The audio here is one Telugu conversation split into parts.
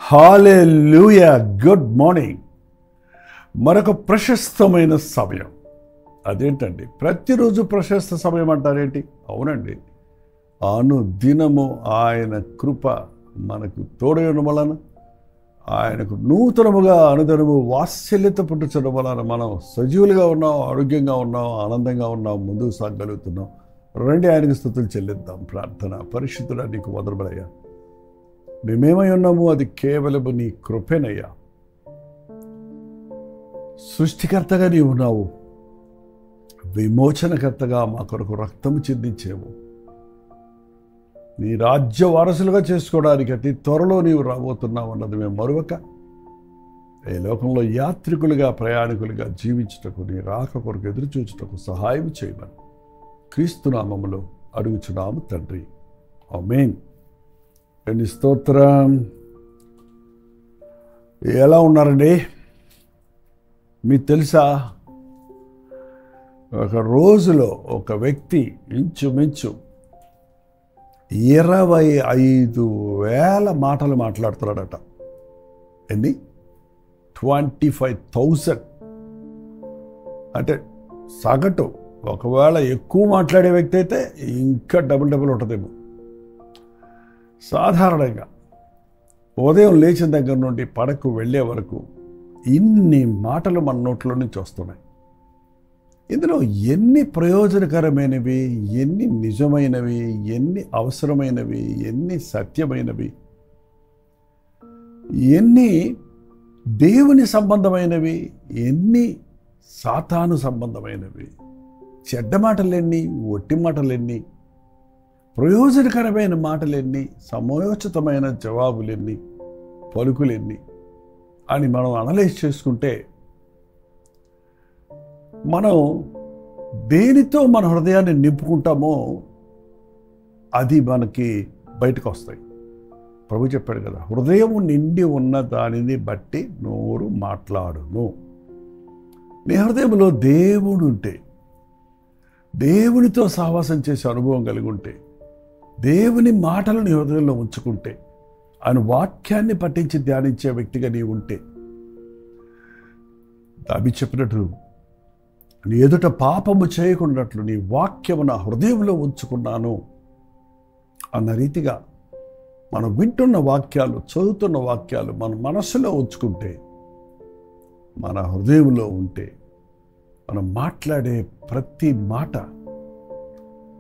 హల్లెలూయా. Good morning. మరొక ప్రశస్తమైన సమయం. అదేంటండి, ప్రతిరోజు ప్రశస్త సమయం అంటారేంటి? అవునండి, అనుదినము ఆయన కృప మనకు తోడైన వలన, ఆయనకు నూతనముగా అనుదినము వాత్సల్యత పుట్టుచడం వలన మనం సజీవులుగా ఉన్నాం, ఆరోగ్యంగా ఉన్నాం, ఆనందంగా ఉన్నాం, ముందుకు సాగలుగుతున్నాం. రండి, ఆయనకు స్తుతులు చెల్లిద్దాం. ప్రార్థన. పరిశుద్ధుడా, నీకు వదలబడయ్యా. మేమేమై ఉన్నాము, అది కేవలము నీ కృపేనయ్యా. సృష్టికర్తగా నీవు ఉన్నావు, విమోచనకర్తగా మా కొరకు రక్తము చిందించేవు. నీ రాజ్య వారసులుగా చేసుకోవడానికి అతి త్వరలో నీవు రాబోతున్నావు అన్నది మేము మరొక ఈ లోకంలో యాత్రికులుగా, ప్రయాణికులుగా జీవించుటకు, నీ రాక కొరకు ఎదురు చూచుటకు సహాయం చేయమని క్రీస్తు నామములో అడుగుచున్నాము తండ్రి. ఆమేన్. ఎన్ని స్తోత్రం. ఎలా ఉన్నారండి? మీకు తెలుసా, ఒక రోజులో ఒక వ్యక్తి ఇంచుమించు 25,000 మాటలు మాట్లాడుతున్నాడట. ఎన్ని? 25,000. అంటే సగటు. ఒకవేళ ఎక్కువ మాట్లాడే వ్యక్తి అయితే ఇంకా డబుల్ ఉంటుందేమో. సాధారణంగా ఉదయం లేచిన దగ్గర నుండి పడకు వెళ్ళే వరకు ఇన్ని మాటలు మన నోట్లో నుంచి వస్తున్నాయి. ఇందులో ఎన్ని ప్రయోజనకరమైనవి, ఎన్ని నిజమైనవి, ఎన్ని అవసరమైనవి, ఎన్ని సత్యమైనవి, ఎన్ని దేవుని సంబంధమైనవి, ఎన్ని సాతాను సంబంధమైనవి, చెడ్డ మాటలెన్ని, ఒట్టి మాటలెన్ని, ప్రయోజనకరమైన మాటలెన్ని, సమయోచితమైన జవాబులెన్ని, పలుకులెన్ని అని మనం అనలైజ్ చేసుకుంటే, మనం దేనితో మన హృదయాన్ని నింపుకుంటామో అది మనకి బయటకు వస్తాయి. ప్రభు చెప్పాడు కదా, హృదయం నిండి ఉన్న దానిని బట్టి నోరు మాట్లాడును. నీ హృదయంలో దేవుడు ఉంటే, దేవునితో సహవాసం చేసే అనుభవం కలిగి ఉంటే, దేవుని మాటలు నీ హృదయంలో ఉంచుకుంటే, ఆయన వాక్యాన్ని పఠించి ధ్యానించే వ్యక్తిగా నీవు ఉంటే, దావి చెప్పినట్టు నీ ఎదుట పాపము చేయకున్నట్లు నీ వాక్యము నా హృదయంలో ఉంచుకున్నాను అన్న రీతిగా మనం వింటున్న వాక్యాలు, చదువుతున్న వాక్యాలు మన మనస్సులో ఉంచుకుంటే, మన హృదయంలో ఉంటే, మనం మాట్లాడే ప్రతి మాట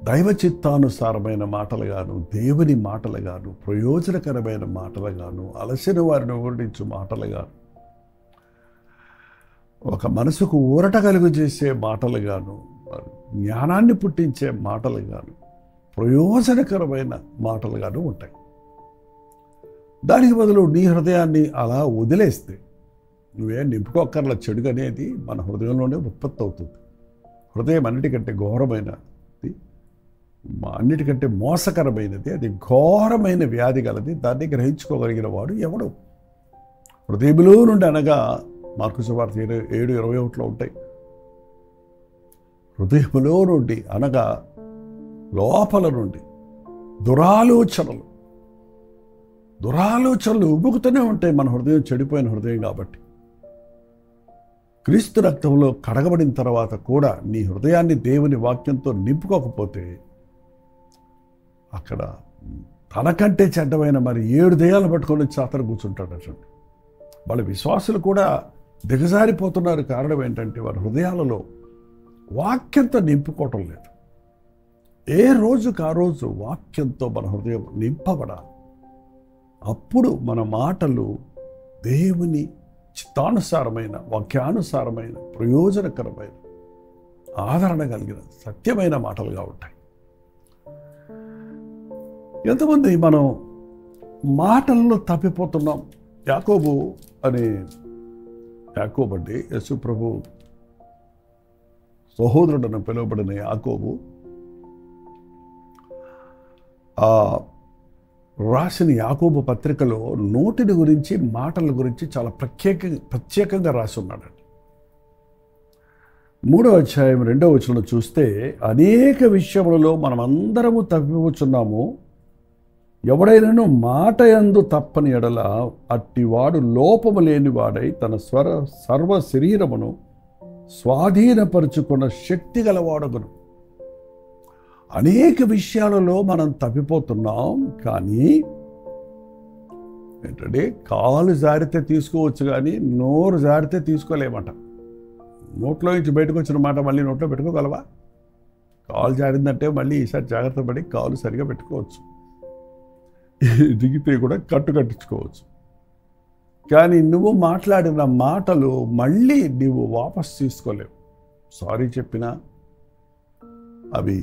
దైవ చిత్తానుసారమైన మాటలుగాను, దేవుని మాటలుగాను, ప్రయోజనకరమైన మాటలుగాను, అలసిన వారిని ఊరడించు మాటలుగాను, ఒక మనసుకు ఊరట కలుగు చేసే మాటలుగాను, జ్ఞానాన్ని పుట్టించే మాటలుగాను, ప్రయోజనకరమైన మాటలుగాను ఉంటాయి. దానికి బదులు నీ హృదయాన్ని అలా వదిలేస్తే, నువ్వేం నింపుకోక్కర్ల, చెడు అనేది మన హృదయంలోనే ఉత్పత్తి అవుతుంది. హృదయం అన్నిటికంటే ఘోరమైనది, అన్నిటికంటే మోసకరమైనది, అది ఘోరమైన వ్యాధి గలది. దాన్ని గ్రహించుకోగలిగిన వాడు ఎవడు? హృదయంలో నుండి అనగా మార్కు సువార్త 7:21 ఉంటాయి. హృదయంలో నుండి అనగా లోపల నుండి దురాలోచనలు ఉబ్బుకుతూనే ఉంటాయి. మన హృదయం చెడిపోయిన హృదయం కాబట్టి. క్రీస్తు రక్తంలో కడగబడిన తర్వాత కూడా నీ హృదయాన్ని దేవుని వాక్యంతో నింపుకోకపోతే, అక్కడ తనకంటే చెడ్డమైన మరి 7 దెయ్యాలను పట్టుకొని చాతర కూర్చుంటాడట. వాళ్ళ విశ్వాసులు కూడా దిగజారిపోతున్నారు. కారణం ఏంటంటే, వారి హృదయాలలో వాక్యంతో నింపుకోవటం లేదు. ఏ రోజుకు ఆ రోజు వాక్యంతో మన హృదయం నింపబడాలి. అప్పుడు మన మాటలు దేవుని చిత్తానుసారమైన, వాక్యానుసారమైన, ప్రయోజనకరమైన, ఆదరణ కలిగిన, సత్యమైన మాటలుగా ఉంటాయి. ఎంతమంది మనం మాటల్లో తప్పిపోతున్నాం. యాకోబు అండి, యేసు ప్రభు సహోదరుడని పిలువబడిన యాకోబు రాసిన యాకోబు పత్రికలో నోటిని గురించి, మాటల గురించి చాలా ప్రత్యేకంగా రాసి ఉన్నాడండి. 3వ అధ్యాయం 2వ వచనం చూస్తే, అనేక విషయములలో మనమందరము తప్పిపోచున్నాము, ఎవడైనను మాట యందు తప్పని ఎడల అట్టివాడు లోపము లేనివాడై తన సర్వ శరీరమును స్వాధీనపరుచుకున్న శక్తి గలవాడగును. అనేక విషయాలలో మనం తప్పిపోతున్నాం. కానీ ఏంటంటే కాలు జారితే తీసుకోవచ్చు, కానీ నోరు జారితే తీసుకోలేమట. నోట్లో నుంచి బయటకు వచ్చిన మాట మళ్ళీ నోట్లో పెట్టుకోగలవా? కాలు జారిందంటే మళ్ళీ ఈసారి జాగ్రత్త పడి కాలు సరిగా పెట్టుకోవచ్చు, దిగితే కూడా కట్టించుకోవచ్చు. కానీ నువ్వు మాట్లాడిన మాటలు మళ్ళీ నువ్వు వాపస్ తీసుకోలేవు. సారీ చెప్పినా అవి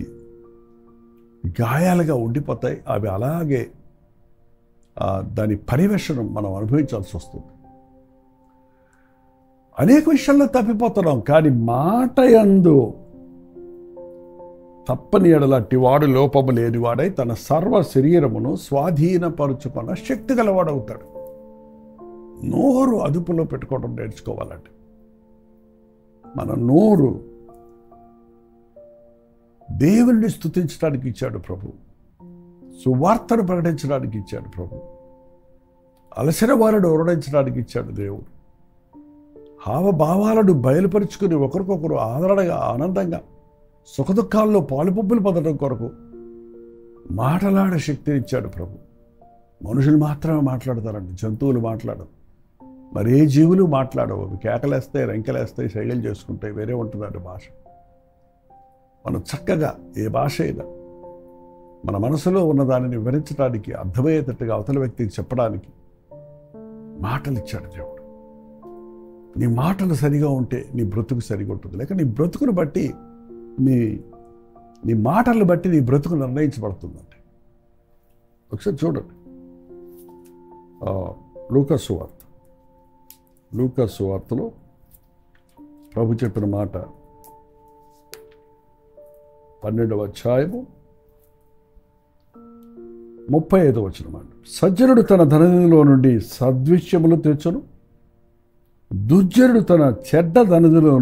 గాయాలుగా ఉండిపోతాయి. అవి అలాగే దాని పరివేషణం మనం అనుభవించాల్సి వస్తుంది. అనేక విషయాల్లో తప్పిపోతున్నాం. కానీ మాట యందు తప్పని ఎడలట్టి వాడు లోపము లేనివాడై తన సర్వ శరీరమును స్వాధీనపరుచుకున్న శక్తి గలవాడవుతాడు. నోరు అదుపులో పెట్టుకోవడం నేర్చుకోవాలంటే మన నోరు దేవుణ్ణి స్తుతించడానికి ఇచ్చాడు ప్రభు, సువార్తను ప్రకటించడానికి ఇచ్చాడు ప్రభు, అలసిన వారిని ఓరడించడానికి ఇచ్చాడు దేవుడు. హావభావాలను బయలుపరుచుకుని ఒకరికొకరు ఆదరణగా ఆనందంగా సుఖదుఖాల్లో పాలుపొప్పులు పొందడం కొరకు మాటలాడే శక్తిని ఇచ్చాడు ప్రభు. మనుషులు మాత్రమే మాట్లాడతారండి, జంతువులు మాట్లాడవు. మరే జీవులు మాట్లాడవు. అవి కేకలేస్తాయి, రెంకలేస్తాయి, శైలిలు చేసుకుంటాయి, వేరే ఉంటుందండి భాష. మనం చక్కగా ఏ భాష అయినా మన మనసులో ఉన్న దానిని వివరించడానికి, అర్థమయ్యేటట్టుగా అవతల వ్యక్తికి చెప్పడానికి మాటలు ఇచ్చాడు దేవుడు. నీ మాటలు సరిగా ఉంటే నీ బ్రతుకు సరిగా ఉంటుంది. లేక నీ బ్రతుకును బట్టి నీ మాటలను బట్టి నీ బ్రతుకు నిర్ణయించబడుతుందండి. ఒకసారి చూడండి, లూకా సువార్తలో ప్రభు చెప్పిన మాట 12వ అధ్యాయము 35వ వచనం. సజ్జనుడు తన ధననిధిలో నుండి సద్విషయములు తెచ్చును, దుర్జనుడు తన చెడ్డ ధననిధిలో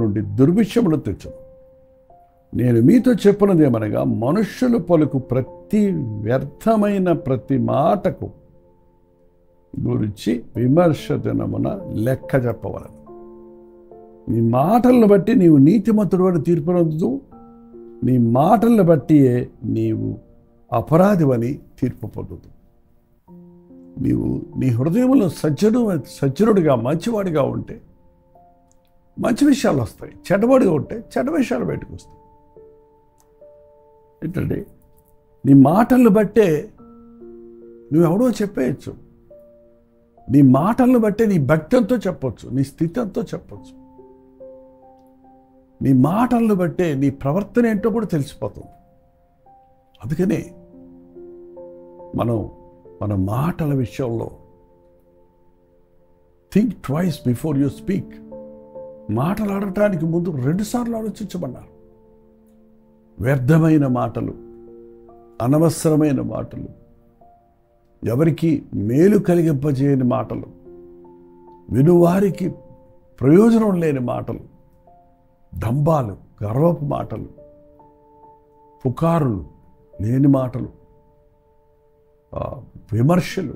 నుండి దుర్విషయములు తెచ్చును. నేను మీతో చెప్పినదేమనగా మనుష్యులు పలుకు ప్రతి వ్యర్థమైన ప్రతి మాటకు గురించి విమర్శ దినమున లెక్క చెప్పవలను. నీ మాటలను బట్టి నీవు నీతిమంతుడు అని తీర్పు పొందుతూ, నీ మాటలను బట్టియే నీవు అపరాధివని తీర్పు పొందుతూ. నీవు నీ హృదయంలో సజ్జనుడిగా మంచివాడిగా ఉంటే మంచి విషయాలు వస్తాయి, చెడ్డవాడిగా ఉంటే చెడ్డ విషయాలు బయటకు వస్తాయి. ఏంటంటే నీ మాటలను బట్టే నువ్వెవడో చెప్పేయచ్చు. నీ మాటలను బట్టే నీ భక్తంతో చెప్పొచ్చు, నీ స్థితంతో చెప్పొచ్చు. నీ మాటలను బట్టే నీ ప్రవర్తన ఏంటో కూడా తెలిసిపోతుంది. అందుకనే మన మాటల విషయంలో think twice before you speak. మాటలాడటానికి ముందు 2 సార్లు ఆలోచించమన్నారు. వ్యర్థమైన మాటలు, అనవసరమైన మాటలు, ఎవరికి మేలు కలిగింపజేయని మాటలు, వినువారికి ప్రయోజనం లేని మాటలు, డంబాలు, గర్వపు మాటలు, పుకారులు, లేని మాటలు, విమర్శలు,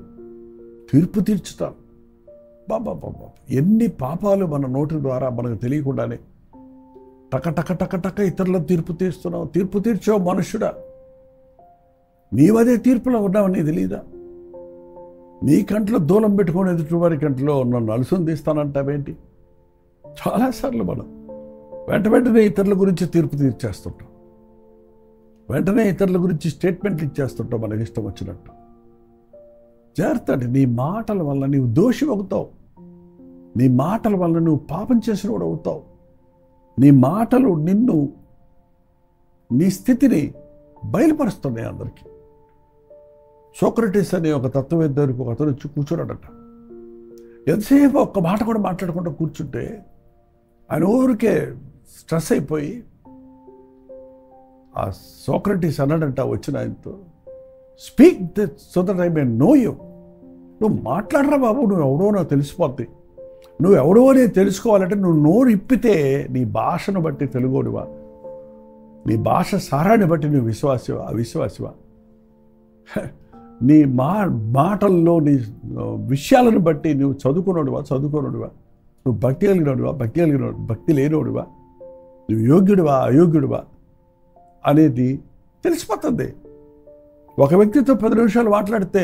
తీర్పు తీర్చుతారు. బాబా ఎన్ని పాపాలు మన నోటి ద్వారా మనకు తెలియకుండానే టక ఇతరులను తీర్పు తీస్తున్నావు. తీర్పు తీర్చావు మనుష్యుడా, నీవదే తీర్పులో ఉన్నావని తెలీదా? నీ కంట్లో దూలం పెట్టుకొని ఎదుటి వారి కంట్లో నన్ను అలుసుని తీస్తానంటావేంటి? చాలాసార్లు మనం వెంటనే ఇతరుల గురించి తీర్పు తీర్చేస్తుంటాం, వెంటనే ఇతరుల గురించి స్టేట్మెంట్లు ఇచ్చేస్తుంటాం మనకి ఇష్టం వచ్చినట్టు. జాగ్రత్త. నీ మాటల వల్ల నీవు దోషి అవుతావు, నీ మాటల వల్ల నువ్వు పాపం చేసిన వాడు అవుతావు. నీ మాటలు నీ స్థితిని బయలుపరుస్తున్నాయి అందరికీ. సోక్రటీస్ అనే ఒక తత్వవేత్తకు ఒక అతను వచ్చి కూర్చున్నాడట. ఎంతసేపు ఒక్క మాట కూడా మాట్లాడకుండా కూర్చుంటే ఆయన ఊరికే స్ట్రెస్ అయిపోయి ఆ సోక్రటీస్ అన్నాడంట వచ్చిన ఆయనతో, speak so that I may know you. నువ్వు మాట్లాడరా బాబు, నువ్వు ఎవడో నాకు తెలిసిపోద్ది. నువ్వు ఎవడో నేను తెలుసుకోవాలంటే నువ్వు నోరు ఇప్పితే నీ భాషను బట్టి తెలుగోడివా, నీ భాష సారాన్ని బట్టి నువ్వు విశ్వాసివా అవిశ్వాసివా? నీ మాటల్లో నీ విషయాలను బట్టి నువ్వు చదువుకోనోడివా, నువ్వు భక్తి కలిగినోడివా, భక్తి లేనోడివా, నువ్వు యోగ్యుడివా, అయోగ్యుడివా అనేది తెలిసిపోతుంది. ఒక వ్యక్తితో 10 నిమిషాలు మాట్లాడితే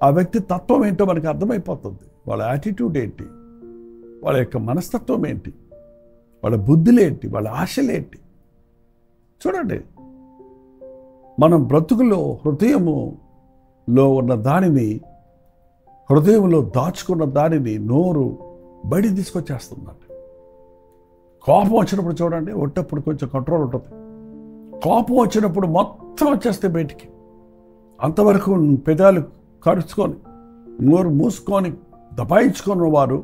ఆ వ్యక్తి తత్వం ఏంటో మనకి అర్థమైపోతుంది. వాళ్ళ యాటిట్యూడ్ ఏంటి, వాళ్ళ యొక్క మనస్తత్వం ఏంటి, వాళ్ళ బుద్ధులేంటి, వాళ్ళ ఆశలేంటి. చూడండి, మనం బ్రతుకులో హృదయంలో ఉన్న దానిని, హృదయంలో దాచుకున్న దానిని నోరు బయటికి తీసుకొచ్చేస్తుందండి. కోపం వచ్చినప్పుడు చూడండి, ఒట్టప్పుడు కొంచెం కంట్రోల్ ఉంటుంది. కోపం వచ్చినప్పుడు మొత్తం వచ్చేస్తాయి బయటికి. అంతవరకు పెదాలు కరుచుకొని నోరు మూసుకొని దబాయించుకున్న వారు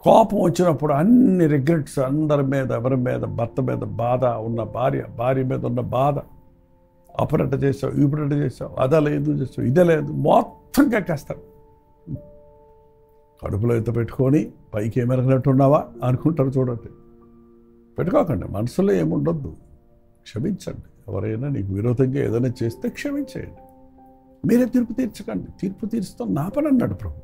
కోపం వచ్చినప్పుడు అన్ని రిగ్రెట్స్, అందరి మీద, ఎవరి మీద, భర్త మీద బాధ ఉన్న భార్య మీద ఉన్న బాధ, అప్పుడట్ట చేసావు, ఇప్పుడట్ట చేసావు, అదా లేదు చేసావు, ఇదే లేదు, మొత్తం కక్కేస్తారు. కడుపులో ఎంత పెట్టుకొని పైకి ఏమెరగినట్టున్నావా అనుకుంటారు. చూడండి, పెట్టుకోకండి. మనసులో ఏముండొద్దు. క్షమించండి. ఎవరైనా నీకు విరోధంగా ఏదైనా చేస్తే క్షమించేయండి. మీరే తీర్పు తీర్చకండి. తీర్పు తీర్చుతాం నా పని అన్నాడు ప్రభు.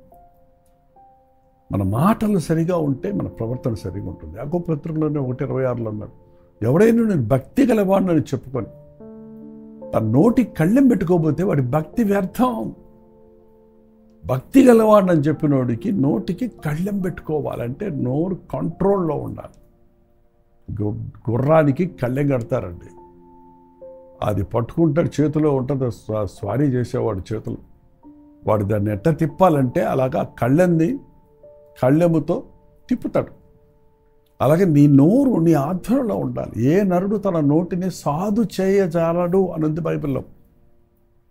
మన మాటలు సరిగా ఉంటే మన ప్రవర్తన సరిగా ఉంటుంది. యాకోబు పత్రికలోనే 1:26 అన్నాడు, ఎవడైనా నేను భక్తి గలవాడిని చెప్పుకొని తన నోటి కళ్ళెం పెట్టుకోబోతే వాడి భక్తి వ్యర్థం. భక్తి గలవాడిని చెప్పినోడికి నోటికి కళ్ళెం పెట్టుకోవాలంటే నోరు కంట్రోల్లో ఉండాలి. గుర్రానికి కళ్ళెం కడతారండి, అది పట్టుకుంటాడు, చేతిలో ఉంటుంది, స్వారీ చేసేవాడు చేతులు. వాడు దాన్ని ఎట్ట తిప్పాలంటే అలాగా కళ్ళెముతో తిప్పుతాడు. అలాగే నీ నోరు నీ ఆధ్వర్యంలో ఉండాలి. ఏ నరుడు తన నోటిని సాధు చేయజాలడు అన్నది బైబిల్లో.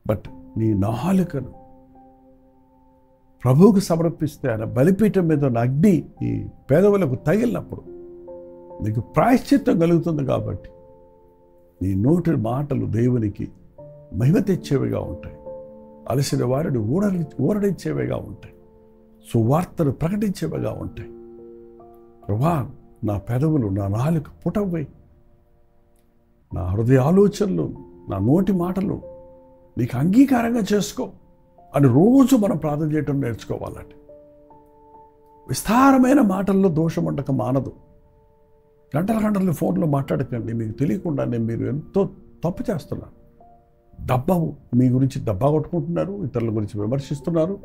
బట్ నీ నాలుకను ప్రభువుకు సమర్పిస్తే ఆయన బలిపీఠం మీద ఉన్న అగ్ని ఈ పేదవులకు తగిలినప్పుడు నీకు ప్రాయశ్చిత్తం కలుగుతుంది. కాబట్టి నీ నోటి మాటలు దేవునికి మహిమ తెచ్చేవిగా ఉంటాయి. అలసిన వారిని ఊరడించేవిగా ఉంటాయి. సువార్తను ప్రకటించేవిగా ఉంటాయి. ప్రభా, నా పెదవులు, నా నాలుక పుటవై, నా హృదయ ఆలోచనలు, నా నోటి మాటలు నీకు అంగీకారంగా చేసుకో అని రోజు మనం ప్రార్థన చేయటం నేర్చుకోవాలండి. విస్తారమైన మాటల్లో దోషం ఉండక మానదు. గంటలు ఫోన్లో మాట్లాడకండి. మీకు తెలియకుండానే మీరు ఎంతో తప్పు చేస్తున్నారు. మీ గురించి డబ్బా కొట్టుకుంటున్నారు, ఇతరుల గురించి విమర్శిస్తున్నారు,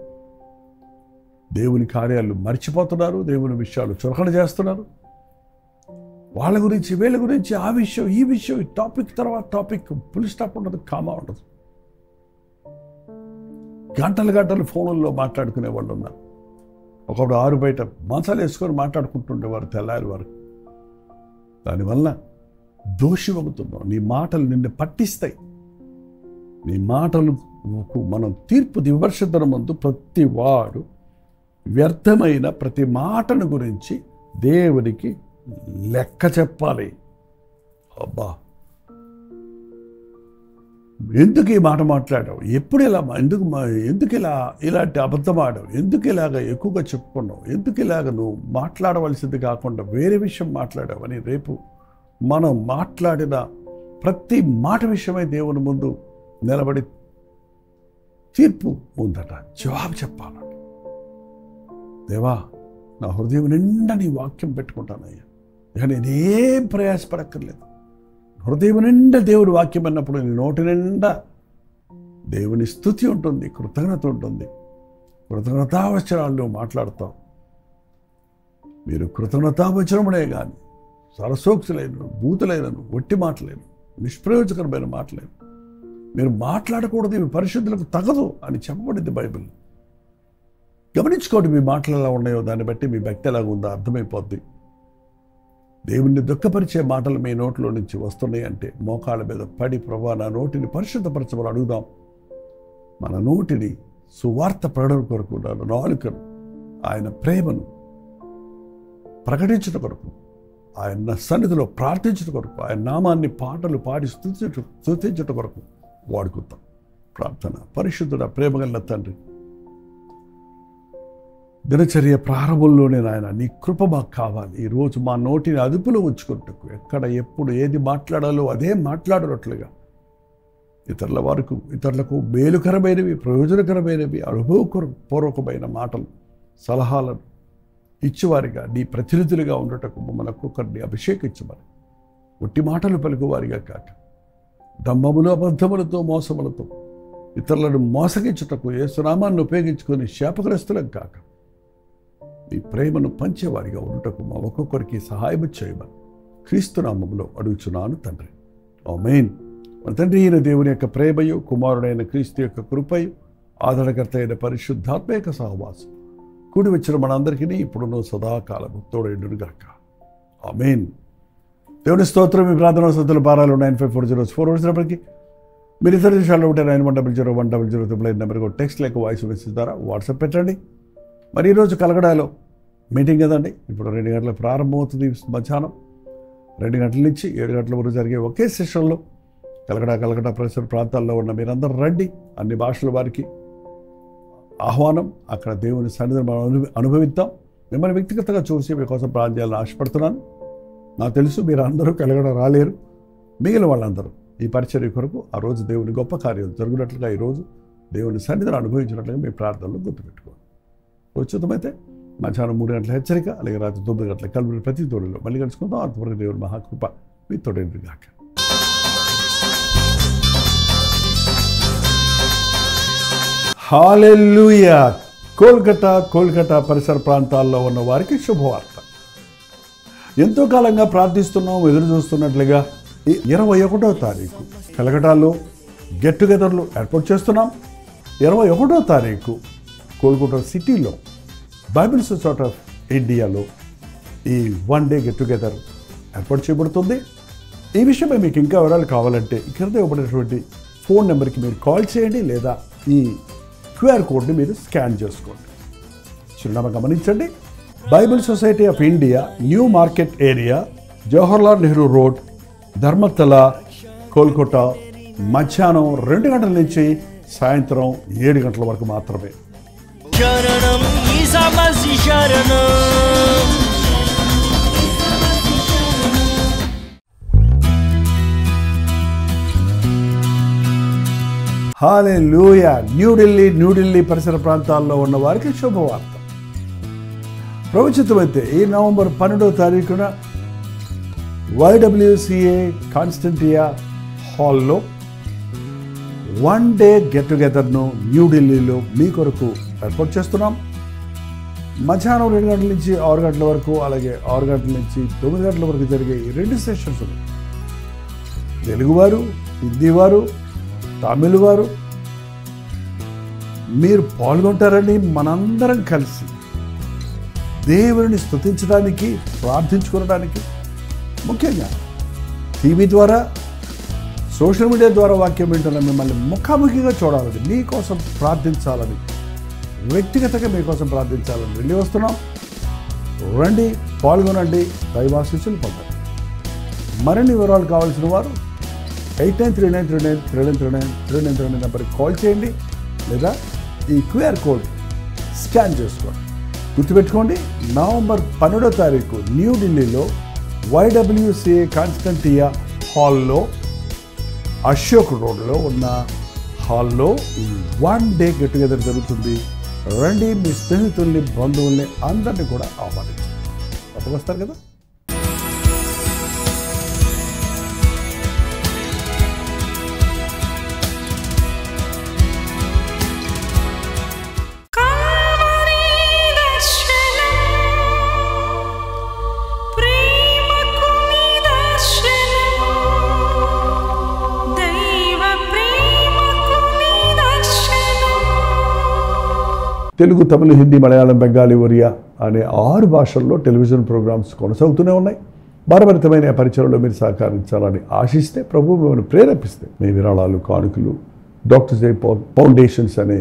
దేవుని కార్యాలు మర్చిపోతున్నారు, దేవుని విషయాలు చులకన చేస్తున్నారు. వాళ్ళ గురించి, వీళ్ళ గురించి, ఆ విషయం, ఈ విషయం, ఈ టాపిక్ తర్వాత టాపిక్, ఫుల్ స్టాప్ ఉండదు, కామా ఉండదు. గంటలు ఫోన్లలో మాట్లాడుకునే వాళ్ళు ఉన్నారు. ఒకప్పుడు 6 బయట మంచాలు వేసుకొని మాట్లాడుకుంటుండేవారు తెల్లారి వరకు. దానివల్ల దోషివవుతున్నావు. నీ మాటలు నిన్ను పట్టిస్తాయి. నీ మాటలకు మనం తీర్పు విమర్శించడం ముందు ప్రతి వాడు వ్యర్థమైన ప్రతి మాటను గురించి దేవునికి లెక్క చెప్పాలి. అబ్బా, ఎందుకు ఈ మాట మాట్లాడావు, ఎప్పుడు ఇలా, ఎందుకు ఇలాంటి అబద్ధం ఆడావు, ఎందుకు ఇలాగ ఎక్కువగా చెప్పుకున్నావు, ఎందుకు ఇలాగ నువ్వు మాట్లాడవలసింది కాకుండా వేరే విషయం మాట్లాడావు అని రేపు మనం మాట్లాడిన ప్రతి మాట విషయమై దేవుని ముందు నిలబడి తీర్పు ఉందట, జవాబు చెప్పాలండి. దేవా, నా హృదయం నిండా నీ వాక్యం పెట్టుకుంటానయ్యా, ఇక నేనేం ప్రయాసపడక్కర్లేదు. హృదయం నిండా దేవుడి వాక్యం అన్నప్పుడు నీ నోటి నిండా దేవుని స్తుతి ఉంటుంది, కృతజ్ఞత ఉంటుంది. కృతజ్ఞతావచనాలు మాట్లాడతావు. మీరు కృతజ్ఞతావచనమునే కానీ సరసోక్తులైన, బూతులైనను, ఒట్టి మాటలేను, నిష్ప్రయోజకరమైన మాటలేను మీరు మాట్లాడకూడదు, ఇవి పరిశుద్ధులకు తగదు అని చెప్పబడింది బైబిల్. గమనించుకోండి, మీ మాటలు ఎలా ఉన్నాయో దాన్ని బట్టి మీ భక్తి ఎలాగ ఉందో అర్థమైపోద్ది. దేవుణ్ణి దుఃఖపరిచే మాటలు మీ నోట్లో నుంచి వస్తున్నాయి అంటే మోకాళ్ళ మీద పడి, ప్రభా నా నోటిని పరిశుద్ధపరచమని అడుగుదాం. మన నోటిని సువార్త ప్రకటన కొరకు, నాలుకను ఆయన ప్రేమను ప్రకటించడం కొరకు, ఆయన సన్నిధిలో ప్రార్థించడం కొరకు, ఆయన నామాన్ని పాటలు పాడి స్తుతించడం కొరకు వాడుకుంటాం. ప్రార్థన. పరిశుద్ధుడ, ప్రేమగల తండ్రి, దినచర్య ప్రారంభంలోనే నాయన నీ కృప మాకు కావాలి. ఈరోజు మా నోటిని అదుపులో ఉంచుకుంటూ ఎక్కడ ఎప్పుడు ఏది మాట్లాడాలో అదే మాట్లాడినట్లుగా ఇతరులకు మేలుకరమైనవి, ప్రయోజనకరమైనవి, అనుభవపూర్వకమైన మాటలు, సలహాలను ఇచ్చేవారిగా, నీ ప్రతినిధులుగా ఉండటకు మమ్మల్ని ఒక్కొక్కరిని అభిషేకించమని, ఒట్టి మాటలు పలుకువారిగా కాక దమ్మములు, అబద్ధములతో, మోసములతో ఇతరులను మోసగించుటకు యేసునామాన్ని ఉపయోగించుకొని శాపగ్రస్తులం కాక మీ ప్రేమను పంచేవారిగా ఉండటకు మా ఒక్కొక్కరికి సహాయం చేయమని క్రీస్తు నామములో అడుగుచున్నాను తండ్రి. ఆమేన్. మన తండ్రి అయిన దేవుని యొక్క ప్రేమయు, కుమారుడైన క్రీస్తు యొక్క కృపయు, ఆదరణకర్త అయిన పరిశుద్ధాత్మ యొక్క సహవాసం కూడి వచ్చిన మనందరికీ ఇప్పుడున్న సదాకాలము తోడైండునుగాక. ఆమేన్. దేవుని స్తోత్రం. మీ ప్రార్థన వసతుల భారాలు 954004 వచ్చినప్పటికీ మీరు ఇతర విషయాల్లో ఉంటే 91001000 నెంబర్కి టెక్స్ట్ లేక వాయిస్ మెసేజ్ ద్వారా వాట్సాప్ పెట్టండి. మరి ఈరోజు కలగడాలో మీటింగ్ కదండి. ఇప్పుడు 2 గంటలకు ప్రారంభమవుతుంది. మధ్యాహ్నం 2 గంటల నుంచి 7 గంటల వరకు జరిగే ఒకే సెషన్లో కలగడ పరిసర ప్రాంతాల్లో ఉన్న మీరందరూ రండి. అన్ని భాషల వారికి ఆహ్వానం. అక్కడ దేవుని సన్నిధిని మనం అనుభవిద్దాం. మిమ్మల్ని వ్యక్తిగతంగా చూసి మీకోసం ప్రార్థన చేయాలని ఆశపడుతున్నాను. నాకు తెలుసు మీరు అందరూ కలగడ రాలేరు. మిగిలిన వాళ్ళందరూ ఈ పరిచర్య కొరకు ఆ రోజు దేవుని గొప్ప కార్యాలు జరుగునట్లుగా ఈరోజు దేవుని సన్నిధిని అనుభవించినట్లుగా మీ ప్రార్థనలు గుర్తుపెట్టుకోండి. ఉచితమైతే మధ్యాహ్నం 3 గంటల హెచ్చరిక, అలాగే రాత్రి 9 గంటల కలుపుని ప్రతి తోడులో మళ్ళీ కలుసుకుందాం. అంతవరకు దేవుని మహాకృప మీ తోడేందుగాక. హల్లెలూయా. కోల్కతా పరిసర ప్రాంతాల్లో ఉన్న వారికి శుభవార్త. ఎంతో కాలంగా ప్రార్థిస్తున్నాం, ఎదురు చూస్తున్నట్లుగా ఈ 21వ తారీఖు కలకటాలో గెట్ టుగెదర్లు ఏర్పాటు చేస్తున్నాం. 21వ తారీఖు కోల్కతా సిటీలో బైబిల్ సొసైటీ ఆఫ్ ఇండియాలో ఈ 1 డే గెట్ టుగెదర్ ఏర్పాటు చేయబడుతుంది. ఈ విషయమై మీకు ఇంకా వివరాలు కావాలంటే ఇక్కడ ఇవ్వబడినటువంటి ఫోన్ నెంబర్కి మీరు కాల్ చేయండి, లేదా ఈ QR కోడ్ని మీరు స్కాన్ చేసుకోండి. చిరునామా గమనించండి. Bible Society of India, New Market area, Jawaharlal Nehru road, Dharmatala, Kolkata. మధ్యాహ్నం 2 గంటల నుంచి సాయంత్రం 7 గంటల వరకు మాత్రమే. హల్లెలూయా. న్యూఢిల్లీ పరిసర ప్రాంతాల్లో ఉన్న వారికి శుభవార్త. ప్రవచితమైతే ఈ నవంబర్ 12వ తారీఖున YWCA కాన్స్టంటియా హాల్లో 1 డే గెట్ టుగెదర్ను న్యూఢిల్లీలో మీ కొరకు ఏర్పాటు చేస్తున్నాం. మధ్యాహ్నం 2 గంటల నుంచి 6 గంటల వరకు, అలాగే 6 గంటల నుంచి 9 గంటల వరకు జరిగే ఈ 2 సెషన్స్ తెలుగువారు, హిందీవారు, తమిళ వారు మీరు పాల్గొంటారని మనందరం కలిసి దేవుని స్తుతించడానికి, ప్రార్థించుకోవడానికి, ముఖ్యంగా టీవీ ద్వారా, సోషల్ మీడియా ద్వారా వాక్యం వింటున్న మిమ్మల్ని ముఖాముఖిగా చూడాలని, మీకోసం ప్రార్థించాలని, వ్యక్తిగతంగా మీకోసం ప్రార్థించాలని వెళ్ళి వస్తున్నాం. రండి, పాల్గొనండి, దైవాశీస్సులు పొందండి. మరిన్ని వివరాలు కావాల్సిన వారు 8939393939 నెంబర్కి కాల్ చేయండి, లేదా ఈ QR కోడ్ స్కాన్ చేసుకోండి. గుర్తుపెట్టుకోండి, నవంబర్ 12వ తారీఖు న్యూఢిల్లీలో YWCA కాన్స్టంటియా హాల్లో, అశోక్ రోడ్లో ఉన్న హాల్లో ఈ 1 డే గెట్ టుగెదర్ జరుగుతుంది. రండి, మీ స్నేహితుల్ని, బంధువుల్ని అందరినీ కూడా ఆహ్వానించండి. తప్పక వస్తారు కదా. తెలుగు, తమిళ, హిందీ, మలయాళం, బెంగాలీ, ఒరియా అనే 6 భాషల్లో టెలివిజన్ ప్రోగ్రామ్స్ కొనసాగుతూనే ఉన్నాయి. భారభరితమైన పరిచయంలో మీరు సహకరించాలని ఆశిస్తే, ప్రభు మిమ్మల్ని ప్రేరేపిస్తే మీ విరాళాలు, కానుకలు డాక్టర్ జై ఫౌండేషన్స్ అనే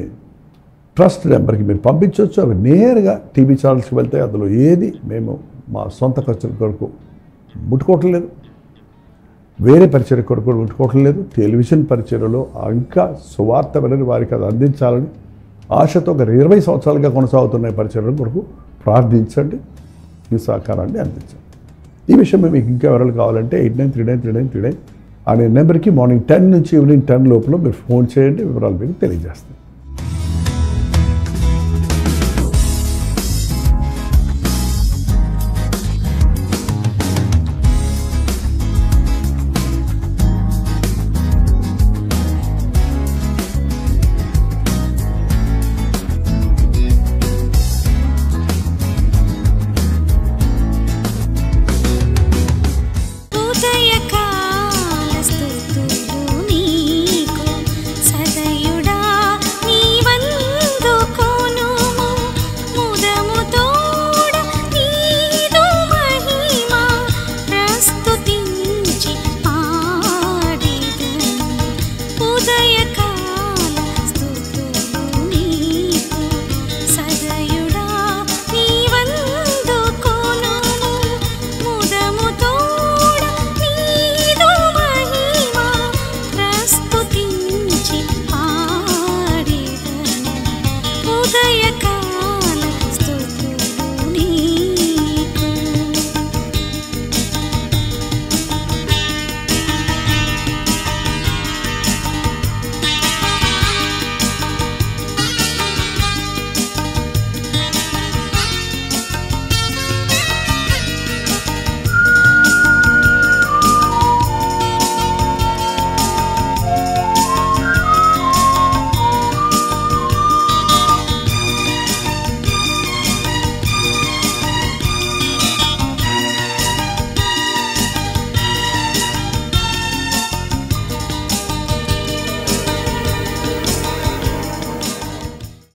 ట్రస్ట్ నెంబర్కి మీరు పంపించవచ్చు. అవి నేరుగా టీవీ ఛానల్స్కి వెళ్తాయి. అందులో ఏది మేము మా సొంత ఖర్చుల కొరకు ముట్టుకోవటం లేదు, వేరే పరిచయ కొరకు ముట్టుకోవటం లేదు. టెలివిజన్ పరిచయలో ఇంకా సువార్త వినని వారికి అది అందించాలని ఆశతో ఒక 20 సంవత్సరాలుగా కొనసాగుతున్న పరిచయం కొరకు ప్రార్థించండి, మీ సహకారాన్ని అందించండి. ఈ విషయం మీకు ఇంకా వివరాలు కావాలంటే 89393939 అనే నెంబర్కి మార్నింగ్ 10 నుంచి ఈవినింగ్ 10 లోపల మీరు ఫోన్ చేయండి, వివరాలు మీకు తెలియజేస్తాను.